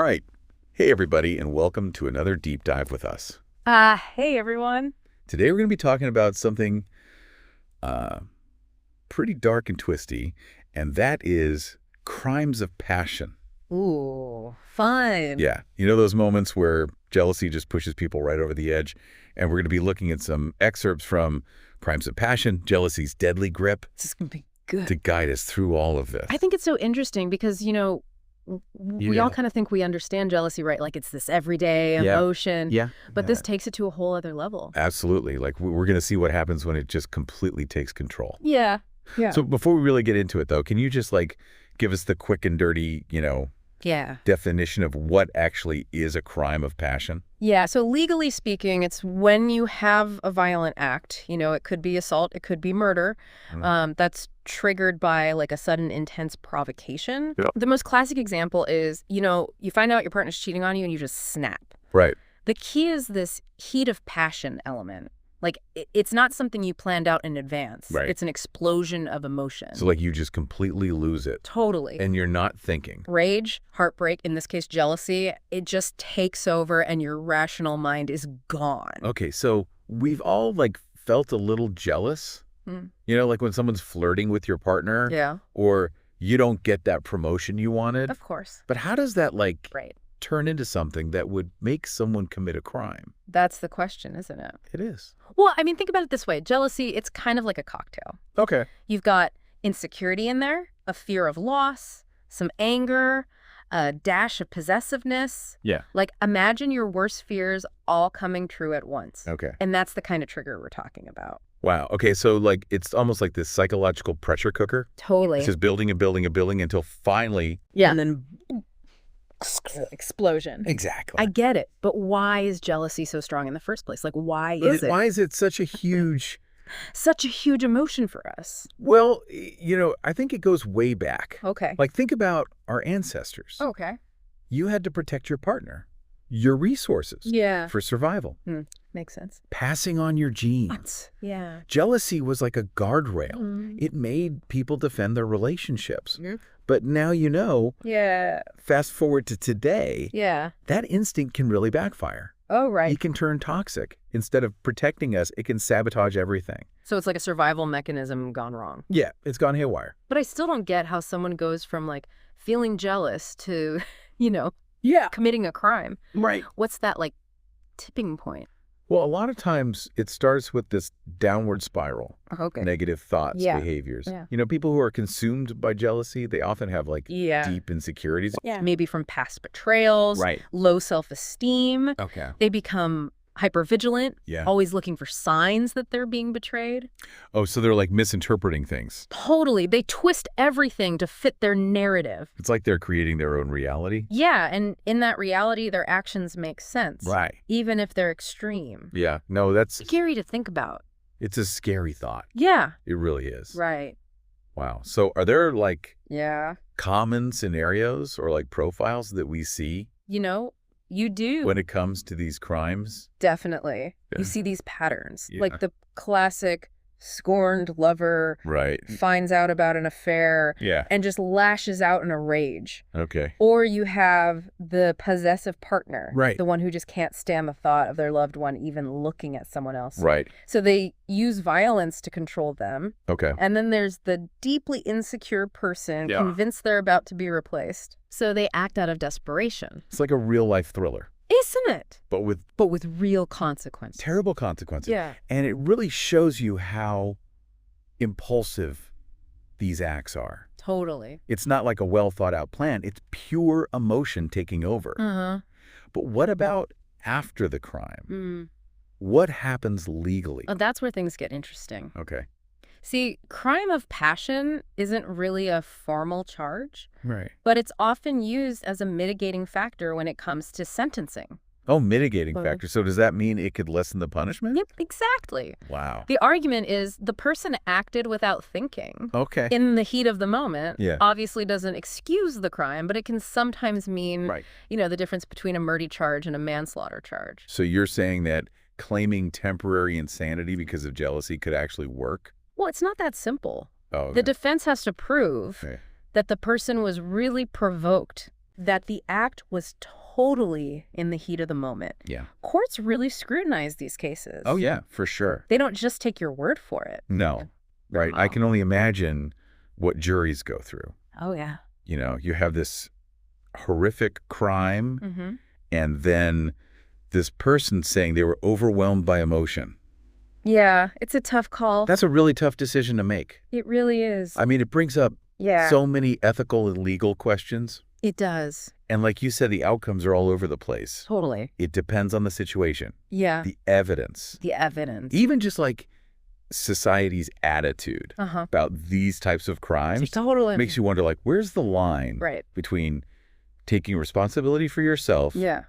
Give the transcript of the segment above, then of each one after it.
right. Hey, everybody, and welcome to another deep dive with us. Hey, everyone. Today, we're going to be talking about something pretty dark and twisty, and that is crimes of passion. Ooh, fun. Yeah. You know those moments where jealousy just pushes people right over the edge? And we're going to be looking at some excerpts from Crimes of Passion, Jealousy's Deadly Grip, This is going to be good. to guide us through all of this. I think it's so interesting because, we all kind of think we understand jealousy, right? Like it's this everyday emotion. Yeah. But this takes it to a whole other level. Absolutely. Like, we're going to see what happens when it just completely takes control. Yeah. Yeah. So before we really get into it, though, can you just, give us the quick and dirty, definition of what actually is a crime of passion? Yeah. So legally speaking, it's when you have a violent act, it could be assault, it could be murder, that's triggered by a sudden intense provocation. Yeah. The most classic example is, you find out your partner's cheating on you and you just snap. Right. The key is this heat of passion element. It's not something you planned out in advance. Right. It's an explosion of emotion. So, you just completely lose it. Totally. And you're not thinking. Rage, heartbreak, in this case, jealousy, it just takes over and your rational mind is gone. Okay, so we've all, felt a little jealous. When someone's flirting with your partner. Yeah. Or you don't get that promotion you wanted. Of course. But how does that, Right. turn into something that would make someone commit a crime? That's the question, isn't it? It is. Well, think about it this way. Jealousy, it's kind of like a cocktail. Okay. You've got insecurity in there, a fear of loss, some anger, a dash of possessiveness. Yeah. Imagine your worst fears all coming true at once. Okay. And that's the kind of trigger we're talking about. Wow. Okay, so, it's almost like this psychological pressure cooker. Totally. It's just building and building and building until finally... Yeah. And then explosion. Exactly. I get it. But why is jealousy so strong in the first place? Why is it? Why is it such a huge... Such a huge emotion for us? Well, I think it goes way back. Okay. Think about our ancestors. Okay. You had to protect your partner, your resources. Yeah. For survival. Makes sense. Passing on your genes. Yeah. Jealousy was like a guardrail. It made people defend their relationships. But now Yeah. fast forward to today, Yeah. that instinct can really backfire. Oh, right. It can turn toxic. Instead of protecting us, it can sabotage everything. So it's like a survival mechanism gone wrong. Yeah, it's gone haywire. But I still don't get how someone goes from feeling jealous to, Yeah. committing a crime. Right. What's that tipping point? Well, a lot of times it starts with this downward spiral. Okay. Negative thoughts, Yeah. behaviors. Yeah. People who are consumed by jealousy, they often have Yeah. deep insecurities. Yeah. Maybe from past betrayals, Right. low self-esteem. Okay. They become hypervigilant, Yeah. always looking for signs that they're being betrayed. Oh, so they're misinterpreting things. Totally. They twist everything to fit their narrative. It's like they're creating their own reality. Yeah, and in that reality, their actions make sense. Right. Even if they're extreme. Yeah. No, that's... Scary to think about. It's a scary thought. Yeah. It really is. Right. Wow. So are there Yeah. common scenarios or profiles that we see You do. when it comes to these crimes? Definitely. Yeah. You see these patterns. Yeah. The classic scorned lover Right. finds out about an affair Yeah. and just lashes out in a rage. Okay. Or you have the possessive partner. Right. The one who just can't stand the thought of their loved one even looking at someone else. Right. So they use violence to control them. Okay. And then there's the deeply insecure person Yeah. convinced they're about to be replaced. So they act out of desperation. It's like a real-life thriller, Isn't it? but with But with real consequences. terrible consequences. Yeah. And it really shows you how impulsive these acts are. Totally. It's not like a well-thought-out plan. It's pure emotion taking over. Uh-huh. But what about after the crime? What happens legally? Oh, that's where things get interesting. Okay. See, crime of passion isn't really a formal charge, Right. but it's often used as a mitigating factor when it comes to sentencing. Oh, mitigating Well- factor. So does that mean it could lessen the punishment? Yep, exactly. Wow. The argument is the person acted without thinking. Okay. In the heat of the moment, Yeah. obviously doesn't excuse the crime, but it can sometimes mean, Right. the difference between a murder charge and a manslaughter charge. So you're saying that claiming temporary insanity because of jealousy could actually work? Well, it's not that simple. Oh, okay. The defense has to prove Okay. that the person was really provoked that the act was totally in the heat of the moment. Yeah. Courts really scrutinize these cases. Oh, yeah, for sure. They don't just take your word for it. No. Right. Wow. I can only imagine what juries go through. Oh, yeah. You know, you have this horrific crime, Mm-hmm. and then this person saying they were overwhelmed by emotion. Yeah, it's a tough call. That's a really tough decision to make. It really is. I mean, it brings up Yeah, so many ethical and legal questions. it does. And like you said, the outcomes are all over the place. Totally. It depends on the situation, Yeah, the evidence, the evidence. even just like society's attitude Uh-huh. about these types of crimes Totally. makes you wonder, like, where's the line Right. between taking responsibility for yourself Yeah.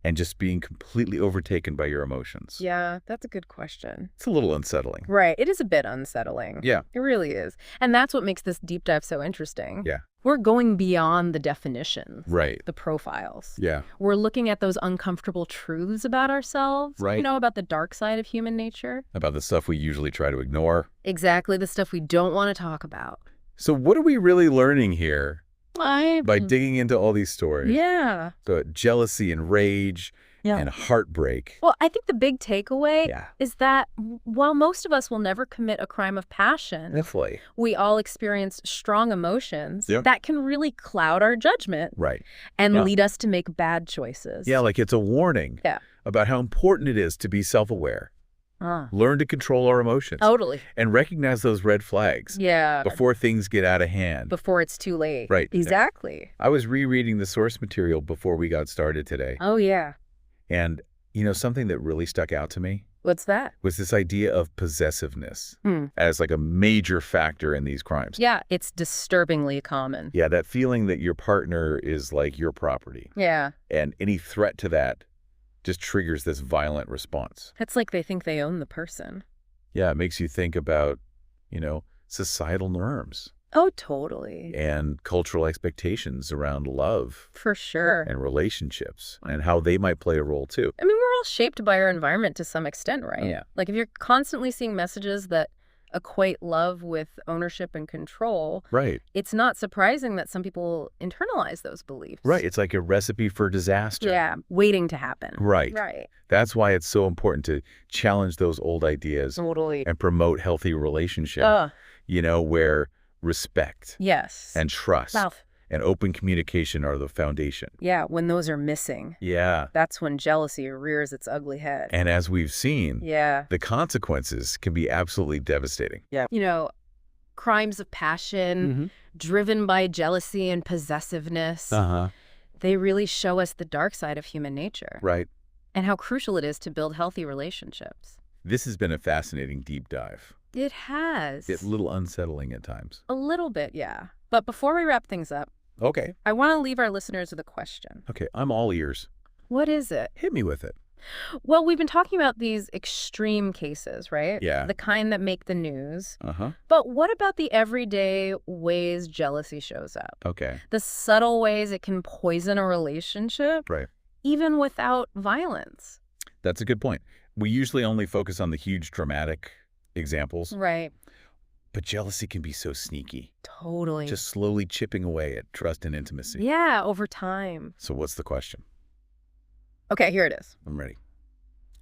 and just being completely overtaken by your emotions? Yeah, that's a good question. It's a little unsettling. Right. It is a bit unsettling. Yeah. It really is. And that's what makes this deep dive so interesting. Yeah. We're going beyond the definitions, Right. the profiles. Yeah. We're looking at those uncomfortable truths about ourselves, Right. you know, about the dark side of human nature. About the stuff we usually try to ignore. Exactly the stuff we don't want to talk about. So what are we really learning here I by digging into all these stories? Yeah. So jealousy and rage Yeah. and heartbreak. Well, I think the big takeaway Yeah. is that while most of us will never commit a crime of passion, Definitely. we all experience strong emotions Yep. that can really cloud our judgment Right. and Yeah. lead us to make bad choices. Yeah, like it's a warning Yeah. about how important it is to be self-aware, Ah, learn to control our emotions, totally. and recognize those red flags Yeah. before things get out of hand. Before it's too late. Right. Exactly. I was rereading the source material before we got started today, Oh, yeah. and something that really stuck out to me What's that? was this idea of possessiveness Hmm. as like a major factor in these crimes. Yeah, it's disturbingly common. Yeah, that feeling that your partner is like your property, Yeah. and any threat to that just triggers this violent response. It's like they think they own the person. Yeah, it makes you think about, societal norms Oh, totally. and cultural expectations around love For sure. and relationships and how they might play a role too. I mean, we're all shaped by our environment to some extent, right? Yeah. Like if you're constantly seeing messages that equate love with ownership and control, Right. it's not surprising that some people internalize those beliefs. Right. It's like a recipe for disaster. Yeah, waiting to happen. Right. Right. That's why it's so important to challenge those old ideas Totally. and promote healthy relationship, where respect Yes. and trust Mouth. and open communication are the foundation. Yeah, when those are missing, Yeah. that's when jealousy rears its ugly head. And as we've seen, Yeah. the consequences can be absolutely devastating. Yeah. Crimes of passion, driven by jealousy and possessiveness, Uh-huh. they really show us the dark side of human nature Right. and how crucial it is to build healthy relationships. This has been a fascinating deep dive. It has. It's a little unsettling at times. A little bit, yeah. But before we wrap things up, Okay. I want to leave our listeners with a question. Okay. I'm all ears. What is it? Hit me with it. Well, we've been talking about these extreme cases, right? Yeah. The kind that make the news. Uh-huh. But what about the everyday ways jealousy shows up? Okay. The subtle ways it can poison a relationship, Right. even without violence. That's a good point. We usually only focus on the huge dramatic examples, Right. but jealousy can be so sneaky, Totally. just slowly chipping away at trust and intimacy. Yeah, over time. So what's the question? Okay, here it is. I'm ready.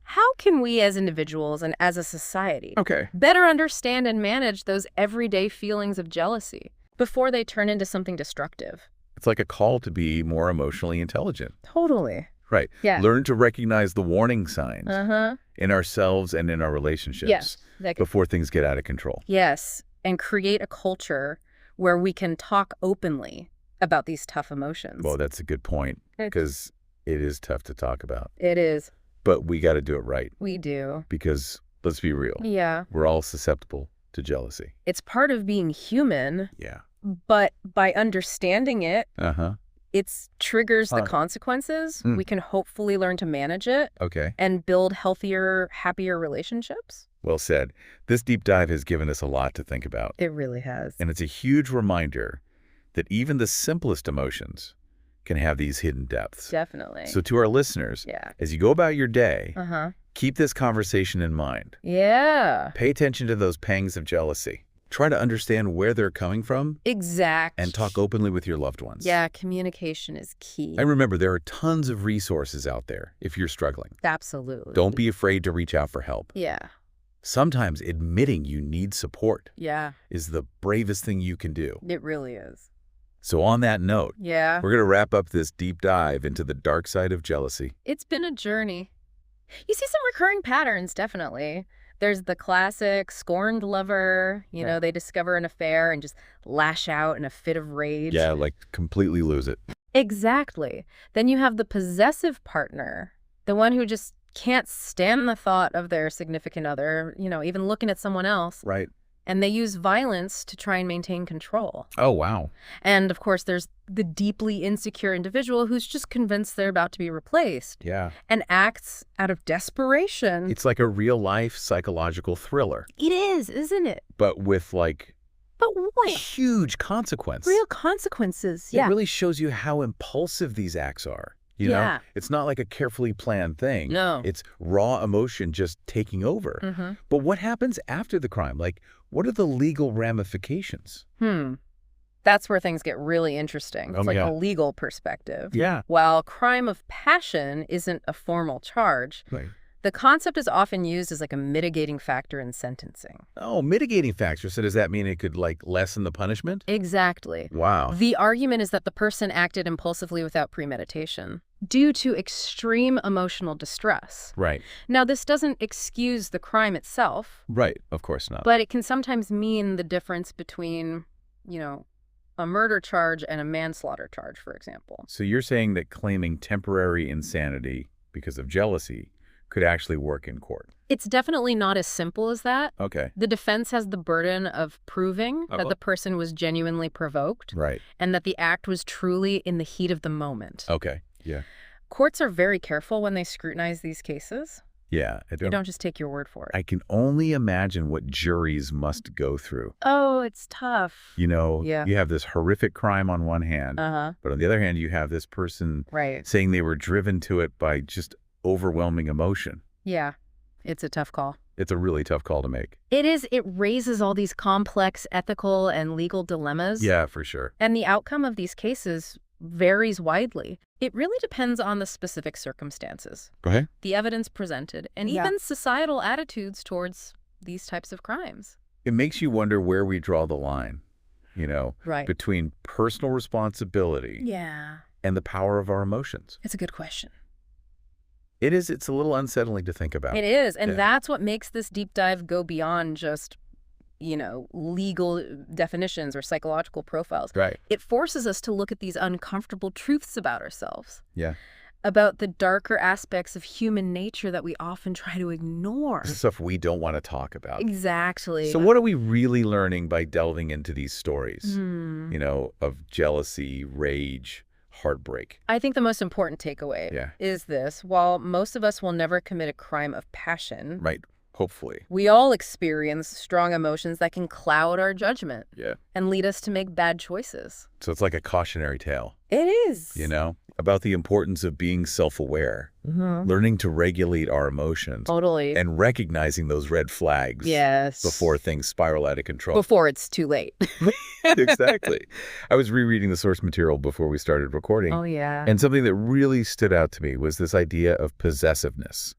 How can we as individuals and as a society Okay. better understand and manage those everyday feelings of jealousy before they turn into something destructive? It's like a call to be more emotionally intelligent. Totally. Right. Yeah. Learn to recognize the warning signs Uh-huh. in ourselves and in our relationships Yes. before things get out of control. Yes. And create a culture where we can talk openly about these tough emotions. Well, that's a good point, because it is tough to talk about. It is. But we got to do it right, We do. because let's be real. Yeah. We're all susceptible to jealousy. It's part of being human, Yeah. but by understanding it, Uh-huh. it triggers the Huh. consequences. Mm. We can hopefully learn to manage it Okay. and build healthier, happier relationships. Well said. This deep dive has given us a lot to think about. It really has. And it's a huge reminder that even the simplest emotions can have these hidden depths. Definitely. So to our listeners, Yeah. as you go about your day, Uh-huh. keep this conversation in mind. Yeah. Pay attention to those pangs of jealousy. Try to understand where they're coming from Exact. and talk openly with your loved ones. Yeah, communication is key. And remember, there are tons of resources out there if you're struggling. Absolutely. Don't be afraid to reach out for help. Yeah. Sometimes admitting you need support Yeah. is the bravest thing you can do. It really is. So on that note, Yeah. we're going to wrap up this deep dive into the dark side of jealousy. It's been a journey. You see some recurring patterns, definitely. There's the classic scorned lover. You know, they discover an affair and just lash out in a fit of rage. Yeah, like completely lose it. Exactly. Then you have the possessive partner, the one who just can't stand the thought of their significant other, even looking at someone else. Right. And they use violence to try and maintain control. Oh, wow. And of course, there's the deeply insecure individual who's just convinced they're about to be replaced Yeah. and acts out of desperation. It's like a real-life psychological thriller, It is, isn't it? but with like But what? huge consequence. Real consequences. It Yeah. really shows you how impulsive these acts are. You know, Yeah. it's not like a carefully planned thing. No. It's raw emotion just taking over. Mm-hmm. But what happens after the crime? Like, what are the legal ramifications? That's where things get really interesting. It's Oh, like yeah. a legal perspective. Yeah. While crime of passion isn't a formal charge, Right. the concept is often used as like a mitigating factor in sentencing. Oh, mitigating factor. So does that mean it could like lessen the punishment? Exactly. Wow. The argument is that the person acted impulsively without premeditation due to extreme emotional distress. Right. Now, this doesn't excuse the crime itself, Right. Of course not. but it can sometimes mean the difference between, a murder charge and a manslaughter charge, for example. So you're saying that claiming temporary insanity because of jealousy could actually work in court. It's definitely not as simple as that. Okay. The defense has the burden of proving that Oh. the person was genuinely provoked Right. and that the act was truly in the heat of the moment. Okay. Yeah. Courts are very careful when they scrutinize these cases. Yeah. They don't just take your word for it. I can only imagine what juries must go through. Oh, it's tough. You have this horrific crime on one hand, Uh-huh. but on the other hand, you have this person Right. saying they were driven to it by just overwhelming emotion. Yeah. It's a tough call. It's a really tough call to make. It is. It raises all these complex ethical and legal dilemmas. Yeah, for sure. And the outcome of these cases varies widely. It really depends on the specific circumstances, Go ahead. the evidence presented, and Yeah. even societal attitudes towards these types of crimes. It makes you wonder where we draw the line, Right. between personal responsibility Yeah. and the power of our emotions. It's a good question. It's a little unsettling to think about. It is. And Yeah. that's what makes this deep dive go beyond just, legal definitions or psychological profiles. Right. It forces us to look at these uncomfortable truths about ourselves, Yeah. about the darker aspects of human nature that we often try to ignore. Stuff we don't want to talk about. Exactly. So what are we really learning by delving into these stories, Hmm. of jealousy, rage, heartbreak? I think the most important takeaway Yeah. is this. While most of us will never commit a crime of passion, Right. Hopefully. we all experience strong emotions that can cloud our judgment Yeah. and lead us to make bad choices. So it's like a cautionary tale, It is. about the importance of being self-aware, learning to regulate our emotions, Totally. and recognizing those red flags Yes. before things spiral out of control. Before it's too late. Exactly. I was rereading the source material before we started recording, Oh, yeah. and something that really stood out to me was this idea of possessiveness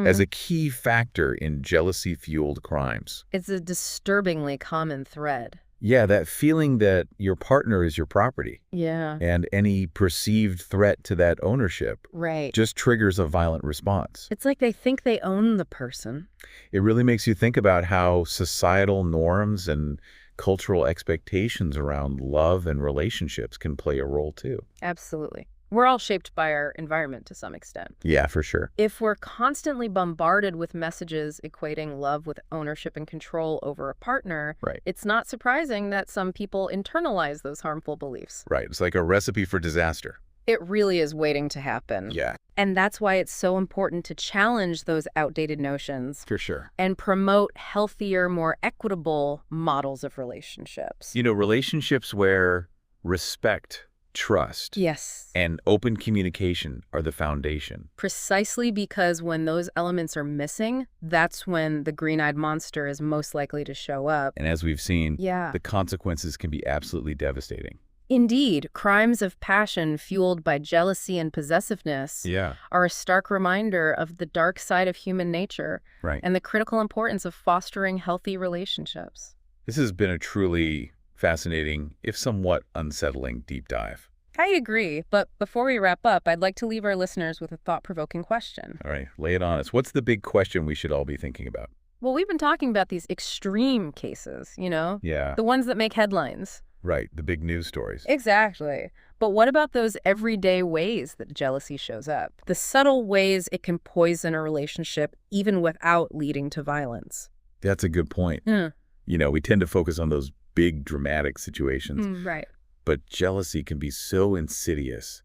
as a key factor in jealousy-fueled crimes. It's a disturbingly common thread. Yeah, that feeling that your partner is your property Yeah. and any perceived threat to that ownership Right. just triggers a violent response. It's like they think they own the person. It really makes you think about how societal norms and cultural expectations around love and relationships can play a role too. Absolutely. We're all shaped by our environment to some extent. Yeah, for sure. If we're constantly bombarded with messages equating love with ownership and control over a partner, Right. it's not surprising that some people internalize those harmful beliefs. Right. It's like a recipe for disaster. It really is waiting to happen. Yeah, And that's why it's so important to challenge those outdated notions for sure. and promote healthier, more equitable models of relationships. Relationships where respect trust, Yes. and open communication are the foundation. Precisely because when those elements are missing, that's when the green-eyed monster is most likely to show up. And as we've seen, Yeah. the consequences can be absolutely devastating. Indeed, crimes of passion fueled by jealousy and possessiveness Yeah. are a stark reminder of the dark side of human nature Right. and the critical importance of fostering healthy relationships. This has been a truly fascinating, if somewhat unsettling, deep dive. I agree, but before we wrap up, I'd like to leave our listeners with a thought-provoking question. All right, lay it on us. What's the big question we should all be thinking about? Well, we've been talking about these extreme cases, Yeah, the ones that make headlines. right, the big news stories. Exactly. But what about those everyday ways that jealousy shows up? The subtle ways it can poison a relationship even without leading to violence. That's a good point. Hmm. We tend to focus on those big dramatic situations, Right. but jealousy can be so insidious,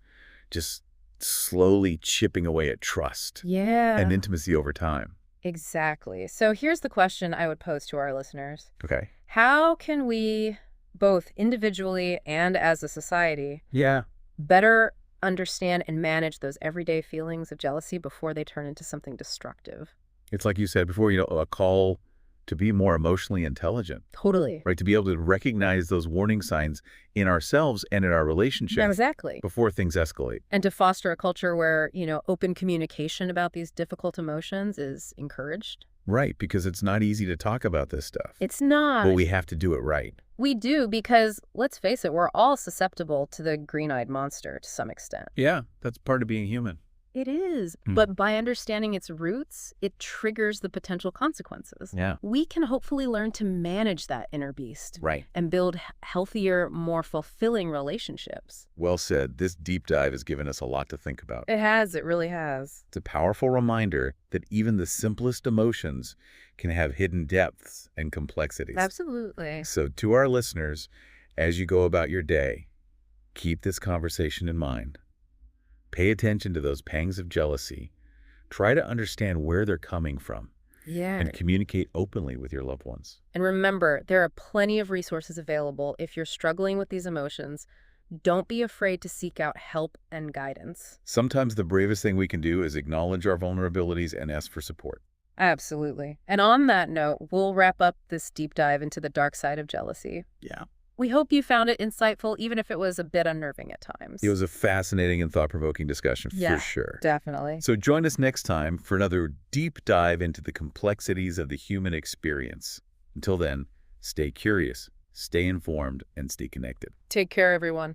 just slowly chipping away at trust Yeah. and intimacy over time. Exactly. So here's the question I would pose to our listeners. Okay. How can we, both individually and as a society, Yeah. better understand and manage those everyday feelings of jealousy before they turn into something destructive? It's like you said before, a call to be more emotionally intelligent, Totally. right? To be able to recognize those warning signs in ourselves and in our relationship Exactly. before things escalate. And to foster a culture where, open communication about these difficult emotions is encouraged. Right, because it's not easy to talk about this stuff. It's not. But we have to do it right. We do because, let's face it, we're all susceptible to the green-eyed monster to some extent. Yeah, that's part of being human. It is. Hmm. But by understanding its roots, it triggers the potential consequences. Yeah. We can hopefully learn to manage that inner beast Right. and build healthier, more fulfilling relationships. Well said. This deep dive has given us a lot to think about. It has. It really has. It's a powerful reminder that even the simplest emotions can have hidden depths and complexities. Absolutely. So to our listeners, as you go about your day, keep this conversation in mind. Pay attention to those pangs of jealousy. Try to understand where they're coming from Yeah. and communicate openly with your loved ones. And remember, there are plenty of resources available if you're struggling with these emotions. Don't be afraid to seek out help and guidance. Sometimes the bravest thing we can do is acknowledge our vulnerabilities and ask for support. Absolutely. And on that note, we'll wrap up this deep dive into the dark side of jealousy. Yeah. We hope you found it insightful, even if it was a bit unnerving at times. It was a fascinating and thought-provoking discussion Yeah, for sure. definitely. So join us next time for another deep dive into the complexities of the human experience. Until then, stay curious, stay informed, and stay connected. Take care, everyone.